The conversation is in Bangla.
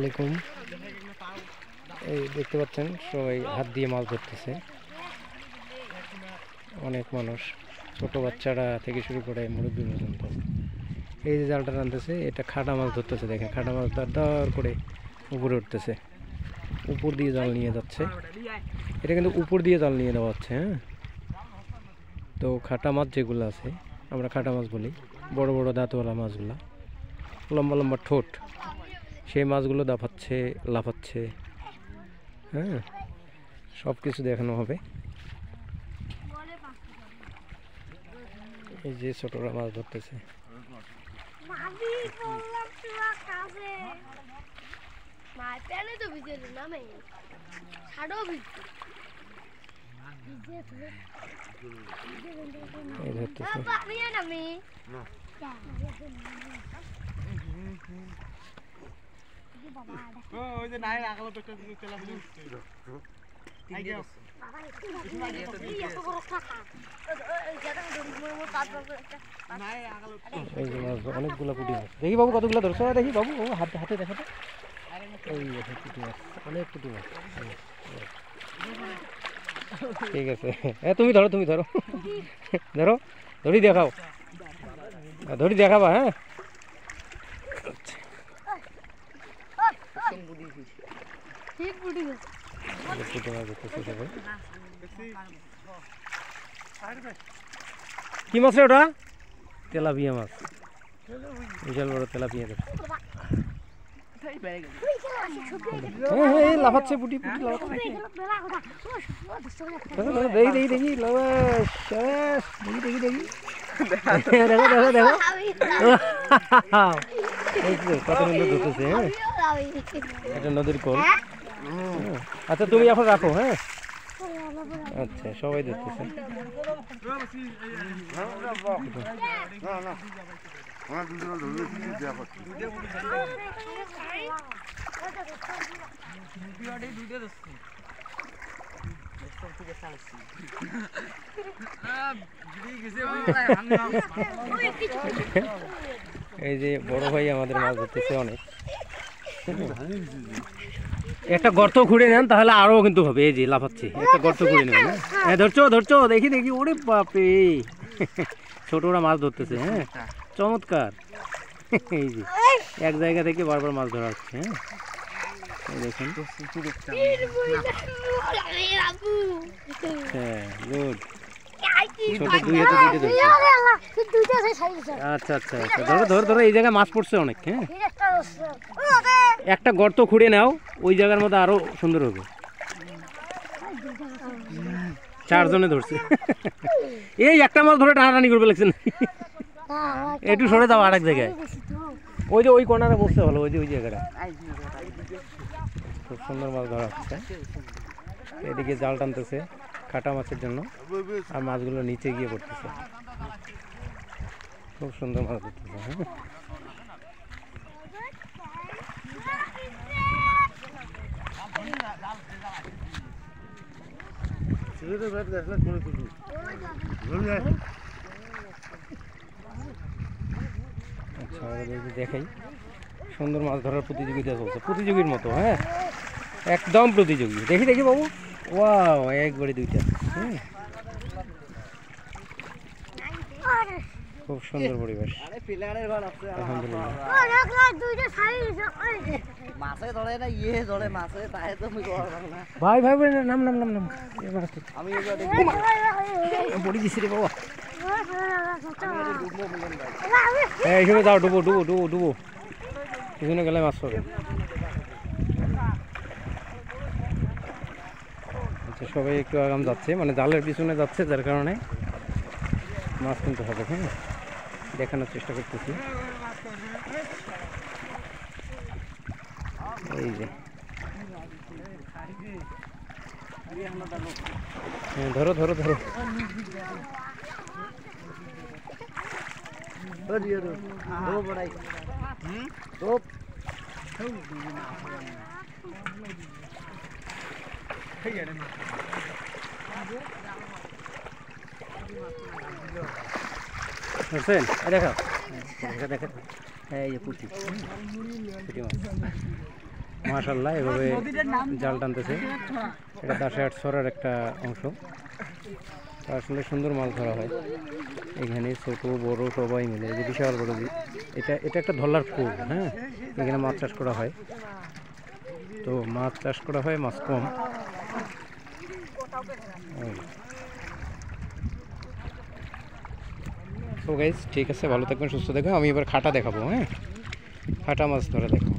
আলাইকুম। এই দেখতে পাচ্ছেন সবাই হাত দিয়ে মাছ ধরতেছে, অনেক মানুষ, ছোট বাচ্চারা থেকে শুরু করে মুরব্বী পর্যন্ত। এই যে জালটা টানতেছে এটা খাটা মাছ ধরতেছে, দেখেন খাটা মাছ দর করে উপরে উঠতেছে, উপর দিয়ে জাল নিয়ে যাচ্ছে। এটা কিন্তু উপর দিয়ে জাল নিয়ে দেওয়া হচ্ছে। হ্যাঁ, তো খাটা মাছ যেগুলো আছে আমরা খাটা মাছ বলি, বড় বড় দাঁতওয়ালা মাছগুলা, লম্বা লম্বা ঠোঁট, সেই মাছগুলো দাফাচ্ছে, লাফাচ্ছে। হ্যাঁ, সব কিছু দেখানো হবে। এই যে ছোটরা মাছ ধরতেছে। অনেকগুলো পুঁটি মাছ দেখি বাবু, কতগুলো ধরছো দেখি বাবু, ও হাতে হাতে দেখাতে। এই পুঁটি মাছ, অনেক পুঁটি মাছ। ঠিক আছে, হ্যাঁ তুমি ধরো, তুমি ধরো ধরো, ধরি দেখাও, ধরি দেখাবা। হ্যাঁ, কি মাছ রে ওটা? তেলাপিয়া মাছ, বিশাল বড় তেলাপিয়া। লাফাচ্ছে পুটি পুটি, লাফাচ্ছে। দেখি দেখি দেখি, দেখি দেখি দেখি, দেখো দেখো দেখো, কত সুন্দর ধরতেছে। হ্যাঁ, এটা নদীর কোল। আচ্ছা তুমি এখন রাখো। হ্যাঁ, আচ্ছা সবাই ধরতেছে। এই যে বড় ভাই আমাদের মাছ ধরতেছে অনেক। একটা গর্ত খুঁড়ে নেন তাহলে আরো কিন্তু হবে। এই যে লাফাচ্ছে, একটা গর্ত খুঁড়ে নেন। হ্যাঁ ধরছো ধরছো, দেখি দেখি, ওরে বাপরে, ছোটরা মাছ ধরতেছে। হ্যাঁ, চমৎকার। এই যে এক জায়গা থেকে বারবার মাছ ধরা হচ্ছে। হ্যাঁ, দেখুন। হ্যাঁ, গুড। ছোট দুই হাতে দুইটা ধরছে। আচ্ছা আচ্ছা আচ্ছা, ধরো ধরো ধরো, এই জায়গায় মাছ পড়ছে অনেক। হ্যাঁ, একটা গর্ত খুঁড়ে নাও, ওই জায়গার মধ্যে আরো সুন্দর হবে। চারজনে ধরছে। এই একটা মাছ ধরে টানাটানি করবে লাগছে না, একটু সরে যাও আরেক জায়গায়। ওই যে ওই কর্নারে বসতে ভালো, ওই যে ওই জায়গাটা খুব সুন্দর মাছ ধরা হচ্ছে। এদিকে জাল টানতেছে কাটা মাছের জন্য, আর মাছগুলো নিচে গিয়ে পড়তেছে। খুব সুন্দর মাছ ধরতেছে। হ্যাঁ, আচ্ছা দেখাই, সুন্দর মাছ ধরার প্রতিযোগিতা চলছে, প্রতিযোগীর মতো। হ্যাঁ, একদম প্রতিযোগী। দেখি দেখি বাবু, ওয়াও, একবারে দুইটা। হ্যাঁ, খুব সুন্দর পরিবেশ, আলহামদুলিল্লাহ। ভাই ভাই ভাই, নাম নাম নাম নাম, পড়ি দিছি রে বাবা। এইখানে যাও, ডুবো ডুবো ডুবো ডুবো, এখানে গেলে মাছ পাবে। আচ্ছা, সবাই একটু আগাম যাচ্ছে, মানে জালের পিছনে যাচ্ছে, যার কারণে মাছ কিনতে হবে। হ্যাঁ, দেখানোর চেষ্টা করতেছি। এই যে ধরো ধরো ধরো, বুঝছেন? দেখো দেখা দেখা, এই যে পুঁটি, পুঁটি মাছ। মাশাআল্লাহ এভাবে জাল টানতেছে। এটা দাসেহাট ছড়ার একটা অংশ। আসলে সুন্দর মাছ ধরা হয় এখানে, ছোট বড় সবাই মিলে। এই যে বিশাল বড়, এটা একটা ধলার পুল। হ্যাঁ, এখানে মাছ চাষ করা হয়। তো মাছ চাষ করা হয়, মাছ কম। তো গাইস ঠিক আছে, ভালো থাকবেন, সুস্থ থাকবেন। আমি এবার খাটা দেখাবো। হ্যাঁ, খাটা মাছ ধরা দেখাবো।